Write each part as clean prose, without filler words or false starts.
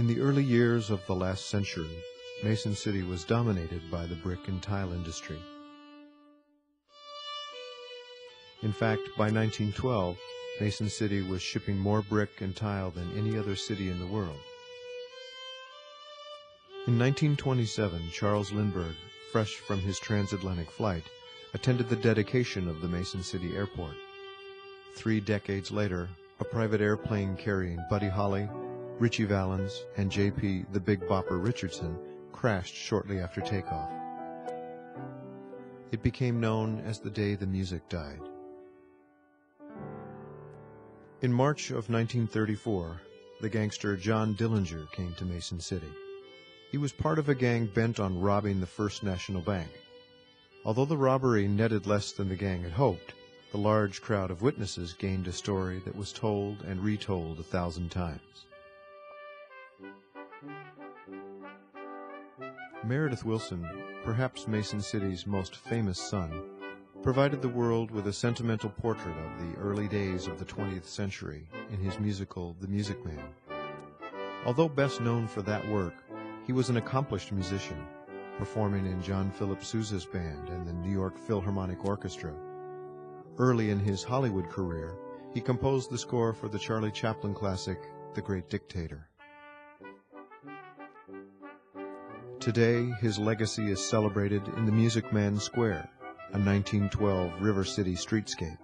In the early years of the last century, Mason City was dominated by the brick and tile industry. In fact, by 1912, Mason City was shipping more brick and tile than any other city in the world. In 1927, Charles Lindbergh, fresh from his transatlantic flight, attended the dedication of the Mason City Airport. 3 decades later, a private airplane carrying Buddy Holly, Ritchie Valens, and J.P. the Big Bopper Richardson crashed shortly after takeoff. It became known as the day the music died. In March of 1934, the gangster John Dillinger came to Mason City. He was part of a gang bent on robbing the First National Bank. Although the robbery netted less than the gang had hoped, the large crowd of witnesses gained a story that was told and retold 1,000 times. Meredith Willson, perhaps Mason City's most famous son, provided the world with a sentimental portrait of the early days of the 20th century in his musical The Music Man. Although best known for that work, he was an accomplished musician, performing in John Philip Sousa's band and the New York Philharmonic Orchestra. Early in his Hollywood career, he composed the score for the Charlie Chaplin classic, The Great Dictator. Today, his legacy is celebrated in the Music Man Square, a 1912 River City streetscape.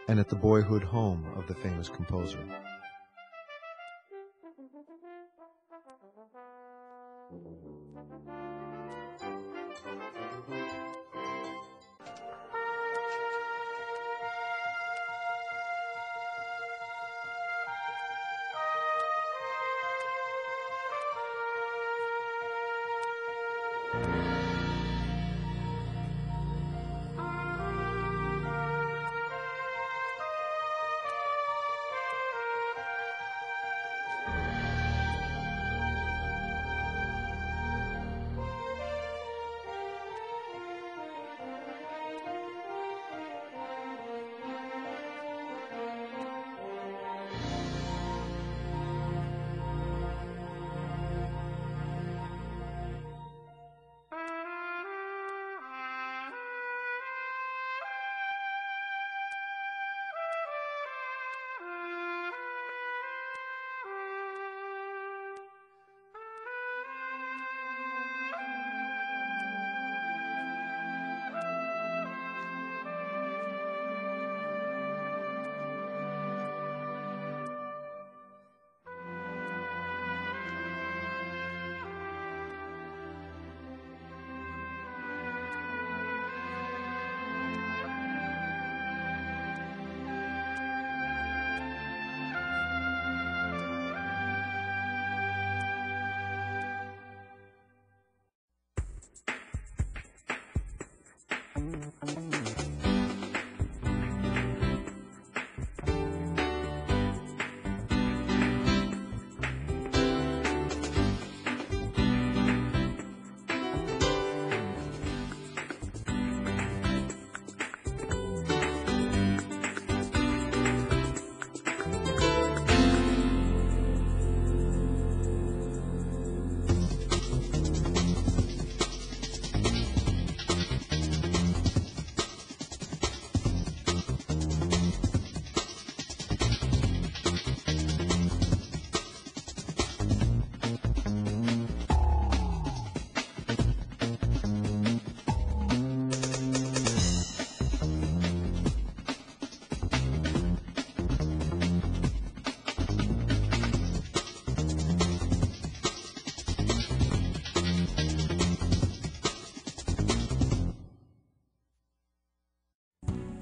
And at the boyhood home of the famous composer.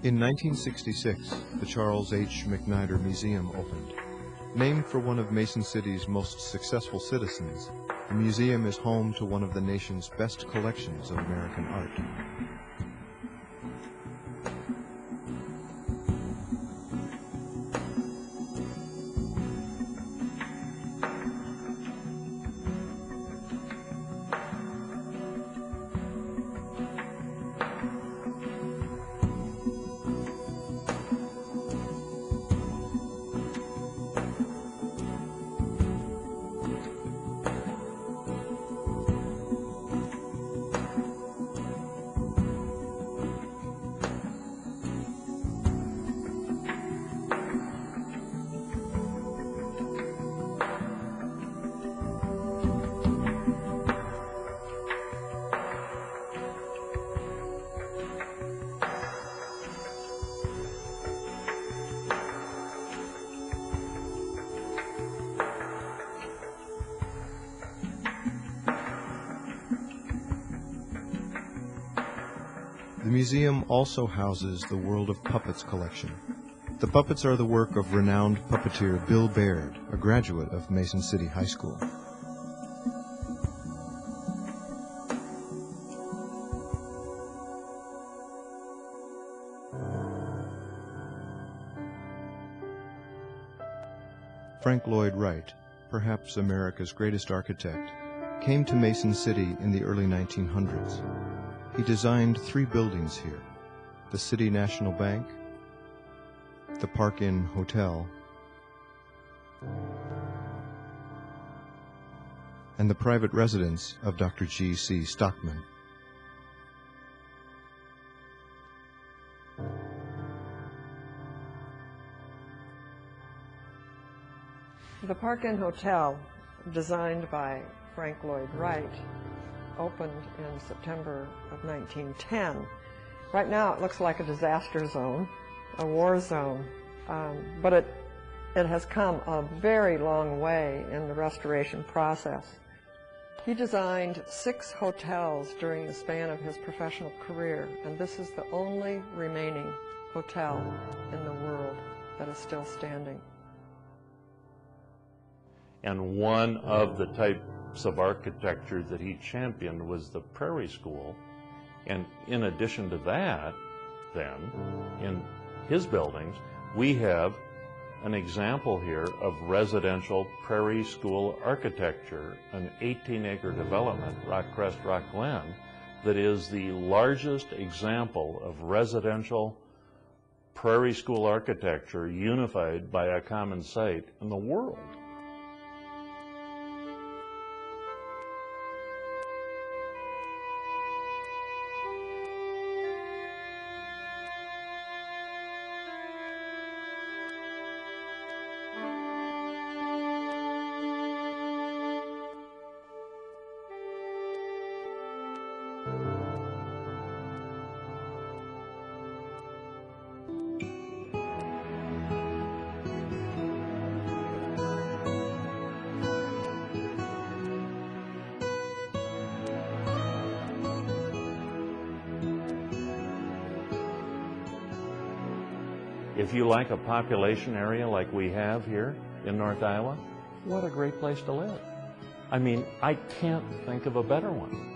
In 1966, the Charles H. McNider Museum opened. Named for one of Mason City's most successful citizens, The museum is home to one of the nation's best collections of American art. The museum also houses the World of Puppets collection. The puppets are the work of renowned puppeteer Bill Baird, a graduate of Mason City High School. Frank Lloyd Wright, perhaps America's greatest architect, came to Mason City in the early 1900s. He designed 3 buildings here: the City National Bank, the Parkin Hotel, and the private residence of Dr. G.C. Stockman. The Parkin Hotel, designed by Frank Lloyd Wright, opened in September of 1910. Right now it looks like a disaster zone, a war zone, but it has come a very long way in the restoration process. He designed 6 hotels during the span of his professional career, and this is the only remaining hotel in the world that is still standing. And one of the types of architecture that he championed was the Prairie School. And in addition to that, then, in his buildings, we have an example here of residential Prairie School architecture, an 18-acre development, Rock Crest, Rock Glen, that is the largest example of residential Prairie School architecture unified by a common site in the world. If you like a population area like we have here in North Iowa, what a great place to live. I mean, I can't think of a better one.